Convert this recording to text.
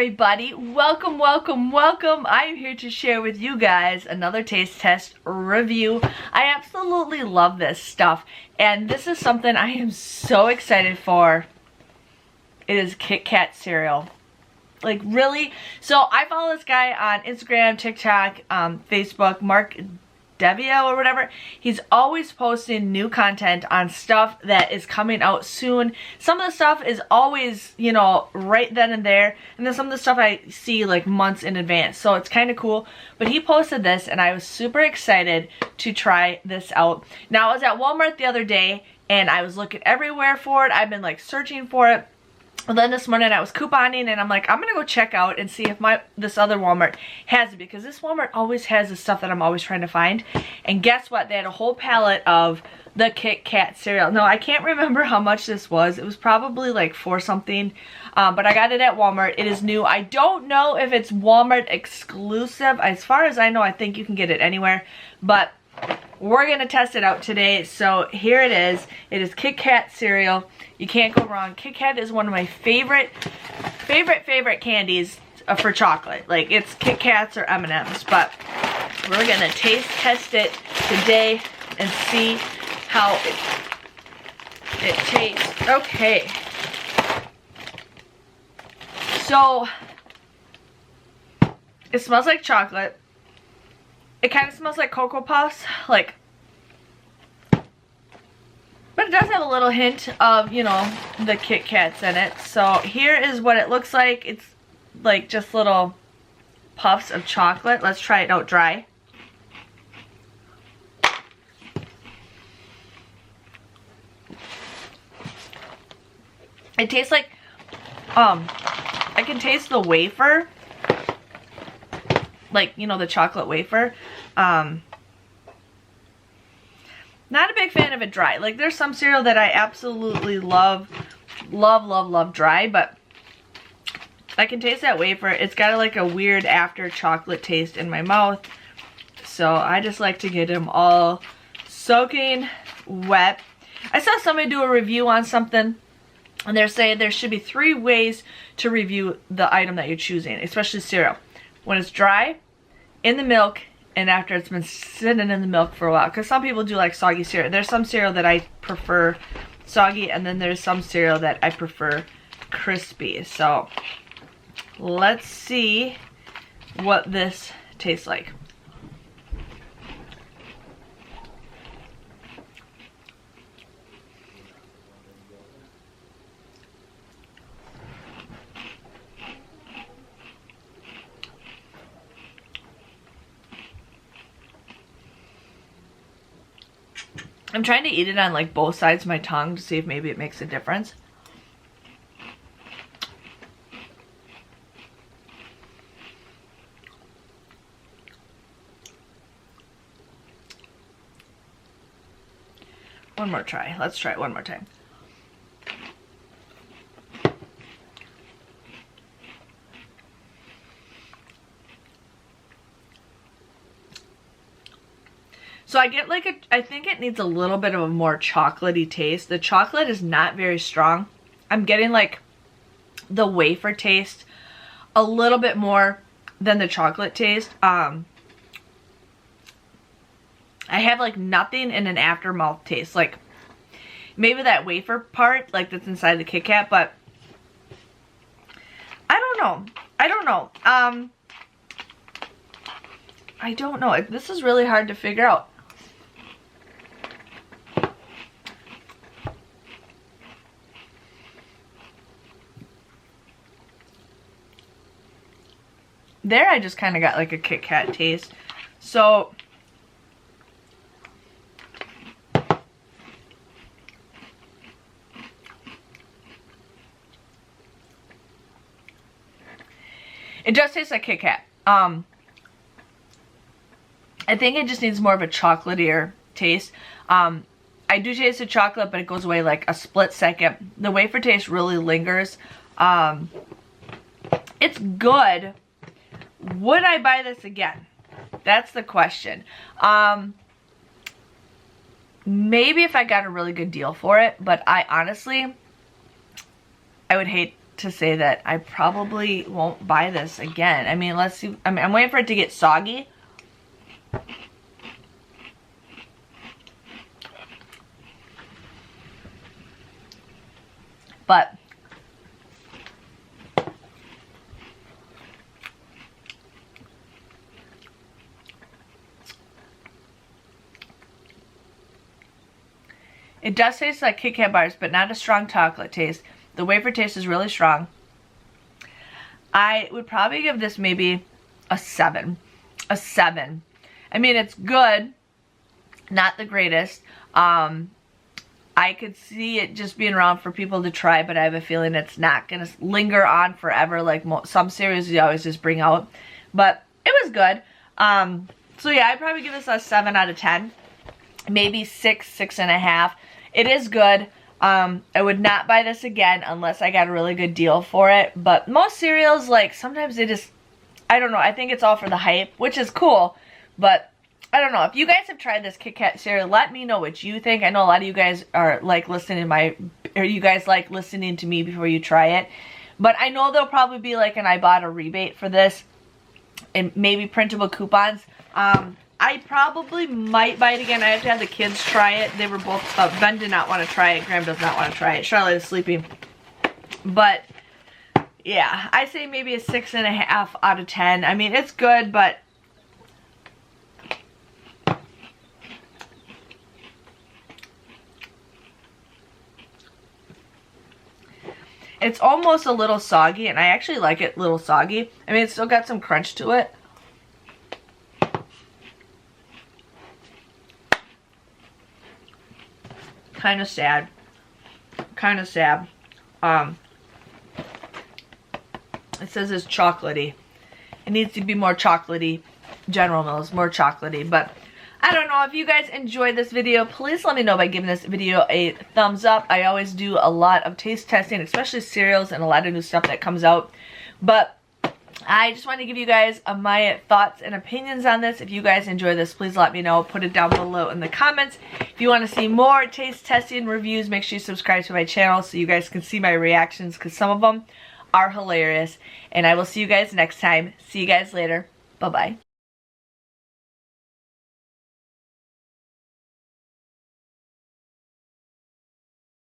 everybody, welcome, welcome, welcome. I am here to share with you guys another taste test review. I absolutely love this stuff, and this is something I am so excited for. It is Kit Kat cereal. Like, really? So I follow this guy on Instagram, TikTok, Facebook, Mark Devia or whatever. He's always posting new content on stuff that is coming out soon. Some of the stuff is always, you know, right then and there, and then some of the stuff I see like months in advance, so it's kind of cool. But he posted this and I was super excited to try this out. Now, I was at Walmart the other day and I was looking everywhere for it. I've been like searching for it. Well, then this morning I was couponing and I'm like, I'm gonna go check out and see if this other Walmart has it, because this Walmart always has the stuff that I'm always trying to find. And guess what? They had a whole pallet of the Kit Kat cereal. No, I can't remember how much this was. It was probably like $4 something, but I got it at Walmart. It is new. I don't know if it's Walmart exclusive. As far as I know, I think you can get it anywhere, but we're gonna test it out today. So here it is. It is Kit Kat cereal. You can't go wrong. Kit Kat is one of my favorite candies for chocolate. Like, it's Kit Kats or M&Ms, but we're gonna taste test it today and see how it tastes. Okay. So it smells like chocolate. It kind of smells like Cocoa Puffs, like, but it does have a little hint of, you know, the Kit Kats in it. So here is what it looks like. It's like just little puffs of chocolate. Let's try it out dry. It tastes like, I can taste the wafer. Like, you know, the chocolate wafer. Not a big fan of it dry. Like, there's some cereal that I absolutely love dry, but I can taste that wafer. It's got like a weird after chocolate taste in my mouth. So I just like to get them all soaking wet. I saw somebody do a review on something, and they're saying there should be 3 ways to review the item that you're choosing, especially cereal. When it's dry, in the milk, and after it's been sitting in the milk for a while. Because some people do like soggy cereal. There's some cereal that I prefer soggy, and then there's some cereal that I prefer crispy. So let's see what this tastes like. I'm trying to eat it on like both sides of my tongue to see if maybe it makes a difference. One more try. Let's try it one more time. So I get like I think it needs a little bit of a more chocolatey taste. The chocolate is not very strong. I'm getting like the wafer taste a little bit more than the chocolate taste. I have like nothing in an aftermouth taste. Like maybe that wafer part, like that's inside the Kit Kat, but I don't know. I don't know. I don't know. This is really hard to figure out. There I just kind of got like a Kit Kat taste. So it does taste like Kit Kat. I think it just needs more of a chocolatier taste. I do taste the chocolate, but it goes away like a split second. The wafer taste really lingers. It's good. Would I buy this again? That's the question. Maybe if I got a really good deal for it, but I honestly, I would hate to say that I probably won't buy this again. I mean, let's see. I'm waiting for it to get soggy. But it does taste like Kit Kat bars, but not a strong chocolate taste. The wafer taste is really strong. I would probably give this maybe a 7. A 7. I mean, it's good. Not the greatest. I could see it just being around for people to try, but I have a feeling it's not going to linger on forever like some cereals you always just bring out. But it was good. So yeah, I'd probably give this a 7 out of 10. Maybe 6, 6.5. It is good. I would not buy this again unless I got a really good deal for it. But most cereals, like, sometimes they just, I don't know. I think it's all for the hype, which is cool. But I don't know. If you guys have tried this Kit Kat cereal, let me know what you think. I know a lot of you guys are like listening you guys like listening to me before you try it. But I know there'll probably be like an I bought a rebate for this and maybe printable coupons. I probably might buy it again. I have to have the kids try it. They were both, Ben did not want to try it. Graham does not want to try it. Charlotte is sleeping. But yeah, I say maybe a 6.5 out of 10. I mean, it's good, but it's almost a little soggy, and I actually like it a little soggy. I mean, it's still got some crunch to it. Kind of sad. Kind of sad. It says it's chocolatey. It needs to be more chocolatey. General Mills, more chocolatey. But I don't know. If you guys enjoyed this video, please let me know by giving this video a thumbs up. I always do a lot of taste testing, especially cereals and a lot of new stuff that comes out. But I just want to give you guys my thoughts and opinions on this. If you guys enjoy this, please let me know. Put it down below in the comments. If you want to see more taste testing reviews, make sure you subscribe to my channel so you guys can see my reactions, because some of them are hilarious. And I will see you guys next time. See you guys later. Bye-bye.